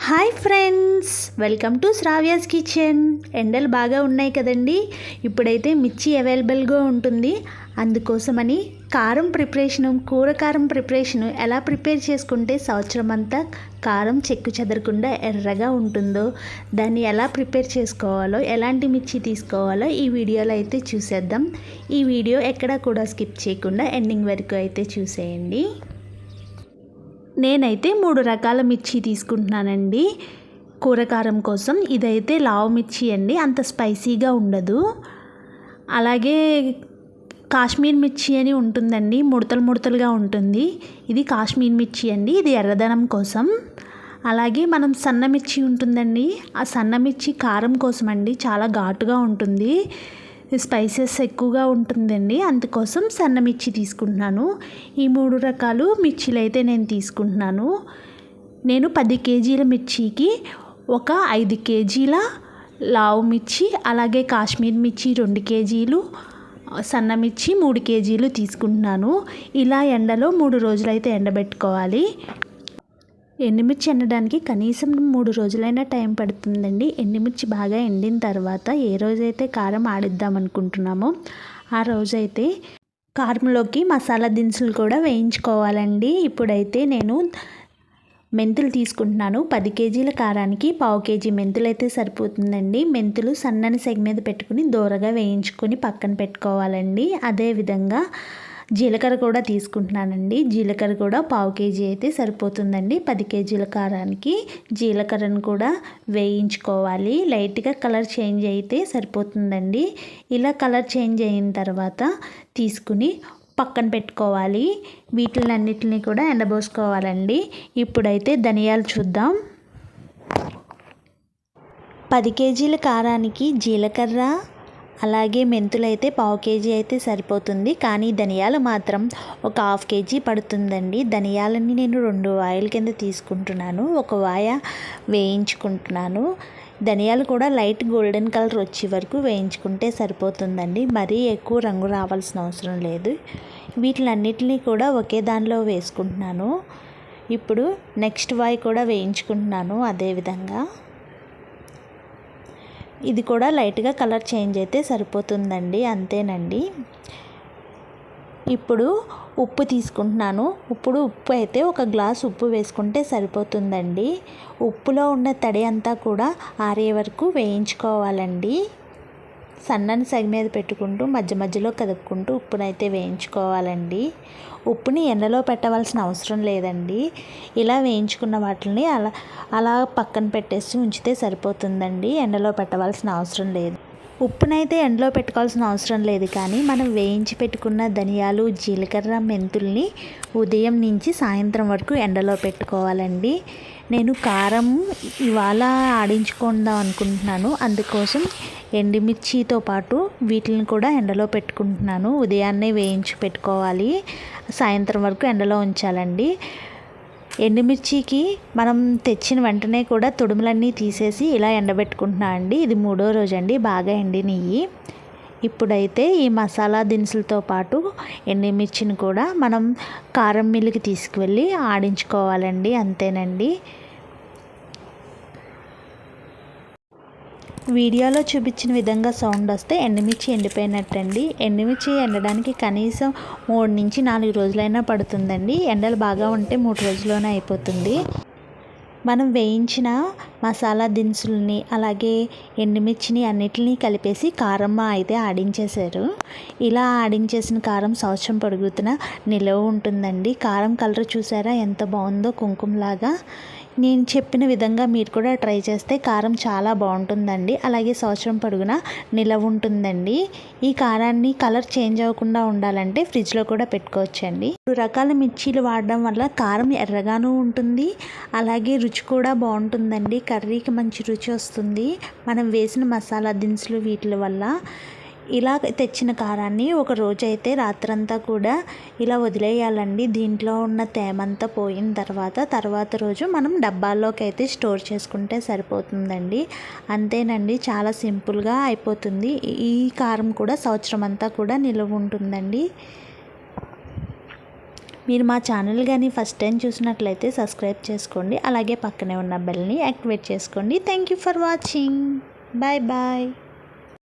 Hi friends, welcome to Sravya's kitchen. ఎండలు బాగా ఉన్నాయి కదండి. ఇప్పుడైతే మిర్చి అవైలబుల్గా ఉంటుంది. అందుకోసమని కూర కారం ప్రిపరేషను ఎలా ప్రిపేర్ చేసుకుంటే సంవత్సరం అంతా కారం చెక్కు చెదరకుండా ఎర్రగా ఉంటుందో, దాన్ని ఎలా ప్రిపేర్ చేసుకోవాలో, ఎలాంటి మిర్చి తీసుకోవాలో ఈ వీడియోలో అయితే చూసేద్దాం. ఈ వీడియో ఎక్కడా కూడా స్కిప్ చేయకుండా ఎండింగ్ వరకు అయితే చూసేయండి. నేనైతే 3 రకాల మిర్చి తీసుకుంటున్నానండి కూరకారం కోసం. ఇదైతే లావు మిర్చి అండి, అంత స్పైసీగా ఉండదు. అలాగే కాశ్మీర్ మిర్చి అని ఉంటుందండి, ముడతలుగా ఉంటుంది. ఇది కాశ్మీర్ మిర్చి అండి, ఇది ఎర్రదనం కోసం. అలాగే మనం సన్న మిర్చి ఉంటుందండి, ఆ సన్న మిర్చి కారం కోసం అండి, చాలా ఘాటుగా ఉంటుంది, స్పైసెస్ ఎక్కువగా ఉంటుందండి. అందుకోసం సన్న మిర్చి తీసుకుంటున్నాను. ఈ 3 రకాలు మిర్చీలు అయితే నేను తీసుకుంటున్నాను. నేను 10 కేజీల మిర్చికి ఒక 5 కేజీల లావు మిర్చి, అలాగే కాశ్మీర్ మిర్చి 2 కేజీలు, సన్న మిర్చి 3 కేజీలు తీసుకుంటున్నాను. ఇలా ఎండలో 3 రోజులైతే ఎండబెట్టుకోవాలి. ఎండుమిర్చి ఎండడానికి కనీసం 3 రోజులైనా టైం పడుతుందండి. ఎండుమిర్చి బాగా ఎండిన తర్వాత ఏ రోజైతే కారం ఆడిద్దాం అనుకుంటున్నామో ఆ రోజైతే కారంలోకి మసాలా దినుసులు కూడా వేయించుకోవాలండి. ఇప్పుడైతే నేను మెంతులు తీసుకుంటున్నాను. 10 కేజీల కారానికి 1/2 కేజీ మెంతులు అయితే సరిపోతుందండి. మెంతులు సన్నని సెగ మీద పెట్టుకుని దోరగా వేయించుకొని పక్కన పెట్టుకోవాలండి. అదేవిధంగా జీలకర్ర కూడా తీసుకుంటున్నానండి. జీలకర్ర కూడా 1/2 కేజీ అయితే సరిపోతుందండి 10 కేజీల కారానికి. జీలకర్రను కూడా వేయించుకోవాలి. లైట్గా కలర్ చేంజ్ అయితే సరిపోతుందండి. ఇలా కలర్ చేంజ్ అయిన తర్వాత తీసుకుని పక్కన పెట్టుకోవాలి. వీటిలన్నిటిని కూడా ఎండబోసుకోవాలండి. ఇప్పుడైతే ధనియాలు చూద్దాం. 10 కేజీల కారానికి జీలకర్ర అలాగే మెంతులు అయితే 1/2 కేజీ అయితే సరిపోతుంది. కానీ ధనియాలు మాత్రం ఒక 1/2 కేజీ పడుతుందండి. ధనియాలని నేను 2 వాయిల కింద తీసుకుంటున్నాను. ఒక వాయ వేయించుకుంటున్నాను. ధనియాలు కూడా లైట్ గోల్డెన్ కలర్ వచ్చే వరకు వేయించుకుంటే సరిపోతుందండి. మరీ ఎక్కువ రంగు రావాల్సిన అవసరం లేదు. వీటిలన్నిటిని కూడా ఒకే దానిలో వేసుకుంటున్నాను. ఇప్పుడు నెక్స్ట్ వాయి కూడా వేయించుకుంటున్నాను. అదేవిధంగా ఇది కూడా లైట్గా కలర్ చేంజ్ అయితే సరిపోతుందండి. అంతేనండి. ఇప్పుడు ఉప్పు తీసుకుంటున్నాను. ఉప్పు అయితే ఒక గ్లాస్ ఉప్పు వేసుకుంటే సరిపోతుందండి. ఉప్పులో ఉన్న తడి అంతా కూడా ఆరే వరకు వేయించుకోవాలండి. సన్నని సెగ మీద పెట్టుకుంటూ మధ్యలో కదుపుకుంటూ ఉప్పునైతే వేయించుకోవాలండి. ఉప్పుని ఎండలో పెట్టవలసిన అవసరం లేదండి. ఇలా వేయించుకున్న వాటిని అలా పక్కన పెట్టేసి ఉంచితే సరిపోతుందండి. ఎండలో పెట్టవలసిన అవసరం లేదు. ఉప్పునైతే ఎండలో పెట్టుకోవాల్సిన అవసరం లేదు. కానీ మనం వేయించి పెట్టుకున్న ధనియాలు, జీలకర్ర, మెంతుల్ని ఉదయం నుంచి సాయంత్రం వరకు ఎండలో పెట్టుకోవాలండి. నేను కారం ఇవాళ ఆడించుకుందాం అనుకుంటున్నాను. అందుకోసం ఎండుమిర్చితో పాటు వీటిని కూడా ఎండలో పెట్టుకుంటున్నాను. ఉదయాన్నే వేయించి పెట్టుకోవాలి, సాయంత్రం వరకు ఎండలో ఉంచాలండి. ఎండుమిర్చికి మనం తెచ్చిన వెంటనే కూడా తొడుములన్నీ తీసేసి ఇలా ఎండబెట్టుకుంటున్నా అండి. ఇది 3వ రోజు అండి, బాగా ఎండినవి. ఇప్పుడైతే ఈ మసాలా దినుసులతో పాటు ఎండుమిర్చిని కూడా మనం కారం మిల్లుకి తీసుకువెళ్ళి ఆడించుకోవాలండి. అంతేనండి. వీడియోలో చూపించిన విధంగా సౌండ్ వస్తే ఎండుమిర్చి ఎండిపోయినట్టండి. ఎండుమిర్చి ఎండడానికి కనీసం 3 నుంచి 4 రోజులైనా పడుతుందండి. ఎండలు బాగా ఉంటే 3 రోజుల్లోనే అయిపోతుంది. మనం వేయించిన మసాలా దినుసుల్ని అలాగే ఎండుమిర్చిని అన్నిటిని కలిపేసి కారం అయితే ఆడించేశారు. ఇలా ఆడించేసిన కారం సంవత్సరం పొడుగుతున్న నిలవ ఉంటుందండి. కారం కలర్ చూసారా ఎంత బాగుందో, కుంకుమలాగా. నేను చెప్పిన విధంగా మీరు కూడా ట్రై చేస్తే కారం చాలా బాగుంటుందండి. అలాగే సంవత్సరం పొడుగునా నిలవ ఉంటుందండి. ఈ కారాన్ని కలర్ చేంజ్ అవ్వకుండా ఉండాలంటే ఫ్రిడ్జ్లో కూడా పెట్టుకోవచ్చండి. 3 రకాల మిర్చీలు వాడడం వల్ల కారం ఎర్రగాను ఉంటుంది, అలాగే రుచి కూడా బాగుంటుందండి. కర్రీకి మంచి రుచి వస్తుంది మనం వేసిన మసాలా దినుసులు వీటి వల్ల. ఇలా తెచ్చిన కారాన్ని ఒక రోజు అయితే రాత్రంతా కూడా ఇలా వదిలేయాలండి. దీంట్లో ఉన్న తేమంతా పోయిన తర్వాత రోజు మనం డబ్బాల్లోకి అయితే స్టోర్ చేసుకుంటే సరిపోతుందండి. అంతేనండి, చాలా సింపుల్గా అయిపోతుంది. ఈ కారం కూడా సంవత్సరం అంతా కూడా నిల్వ ఉంటుందండి. మీరు మా ఛానల్ కానీ ఫస్ట్ టైం చూసినట్లయితే సబ్స్క్రైబ్ చేసుకోండి. అలాగే పక్కనే ఉన్న బెల్ని యాక్టివేట్ చేసుకోండి. Thank you for watching. Bye bye.